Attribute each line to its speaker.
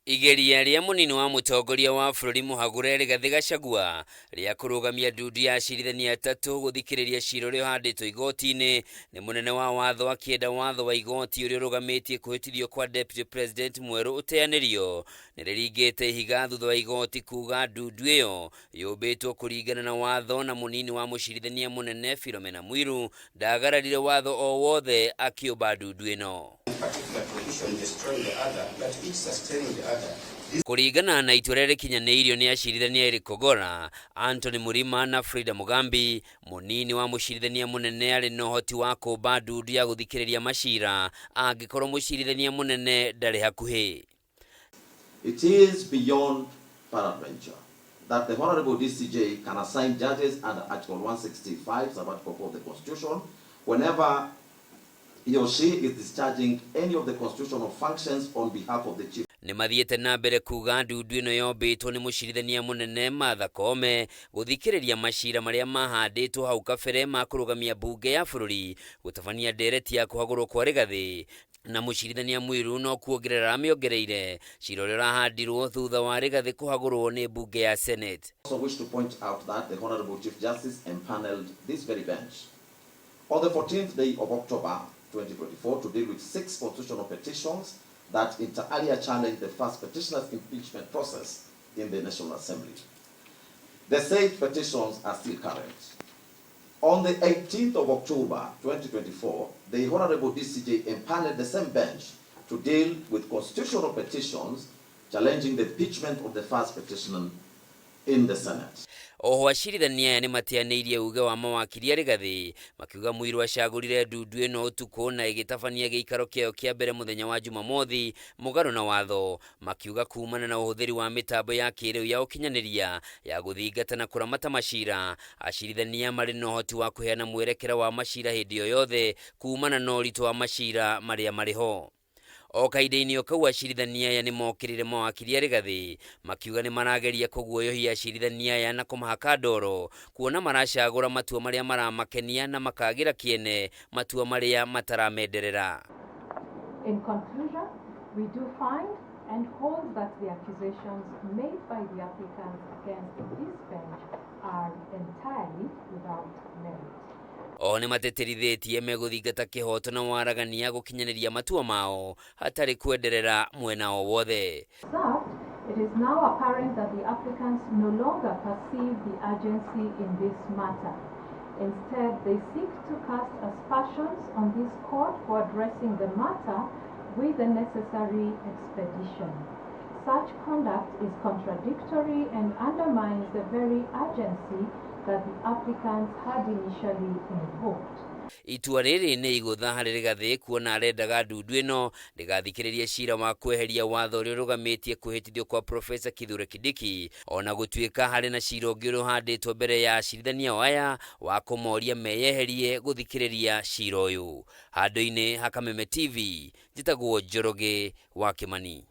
Speaker 1: Igeria ria munini wa mutongoria wa bururi Muhagure Rigathi Gachagua ria kurugamia ndundu ya acirithania atatu guthikiriria cira ria handitwo igoti-ini ni munene wa watho akienda watho wa igoti uria urugamitie kuhitithio kwa deputy president MWERU uteanirio ni riringite ihiga thutha wa igoti kuga ndundu iyo yubitwo kuringana na watho na munini wa mucirithania munene PHILEMONA MWILU ndagararire watho o wothe akiumba ndundu ino. Kuringana na itua rikinyanĩirio ni acirithania Kogora, Anthony Murima na Frida Mugambi, munini wa mucirithania munene ari na uhoti wa kumba ndundu ya guthikiriria macira angikorwo mucirithania munene ndari hakuhi.
Speaker 2: It is beyond peradventure that the Honorable DCJ can assign judges under Article 165 sabbatical of the Constitution whenever he or she is discharging any of the constitutional functions on behalf of the chief.
Speaker 1: Ni mathiete na mbere kuga ndundu ino yombitwo ni mucirithania munene Martha Koome guthikiriria macira maria mahanditwo hau kabere ma kurugamia bunge ya bururi gutabania ndereti ya kuhagurwo kwa Rigathi na mucirithania MWILU no kuongerera miongereire cira uria urahandirwo thutha wa Rigathi kuhagurwo ni bunge ya Senate.
Speaker 2: I also wish to point out that the Honorable Chief Justice empaneled this very bench on the 14th day of October 2024 to deal with 6 constitutional petitions that inter alia challenged the first petitioner's impeachment process in the National Assembly. The said petitions are still current. On the 18th of October 2024, the Honorable DCJ empaneled the same bench to deal with constitutional petitions challenging the impeachment of the first petitioner in the Senate.
Speaker 1: Oho acirithania ni matianiirie uge wa mawakiri Rigathi makiuga MWILU acagurire ndundu ino utuku na igitabania giikaro kiao kia mbere muthenya wa Jumamothi mugaru na watho makiuga kumana na uhuthiri wa mitambo ya kiriu ya ukinyaniria ya guthingata na kuramata macira acirithania mari na uhoti wa kuheana mwerekera wa macira hindi yothe kumana na uritu wa macira maria mariho. O kaida-ini o kau acirithania aya nimokirire mawakiri Rigathi makiuga ni marageria kuguoyohia acirithania aya na kumahaka ndoro kuona maracagura matua maria maramakenia na makagira kiene matua maria mataramenderera.
Speaker 3: In conclusion, we do find and hold that the accusations made by the applicants against this bench are entirely without merit.
Speaker 1: O ni mateterithitie meguthingata kihoto na waragania gukinyaniria matua mao hatari kwenderera mwena o wothe.
Speaker 3: It is now apparent that the applicants no longer perceive the urgency in this matter. Instead, they seek to cast aspersions on this court for addressing the matter with the necessary expedition. Such conduct is contradictory and undermines the very urgency that the applicants had initially invoked.
Speaker 1: Itua riri ni Igutha hari Rigathi kuona arendaga ndundu ino rigathikiririe cira wa kweheria watho uria urugamitie kuhitithio kwa Profesa Kithure Kindiki ona gutuika hari na cira ungi uhanditwo mbere ya acirithania aya wa kumoria meyeherie guthikiriria cira uyu. Handu-ini ha Kameme TV njitagwo Njoroge wa Kimani.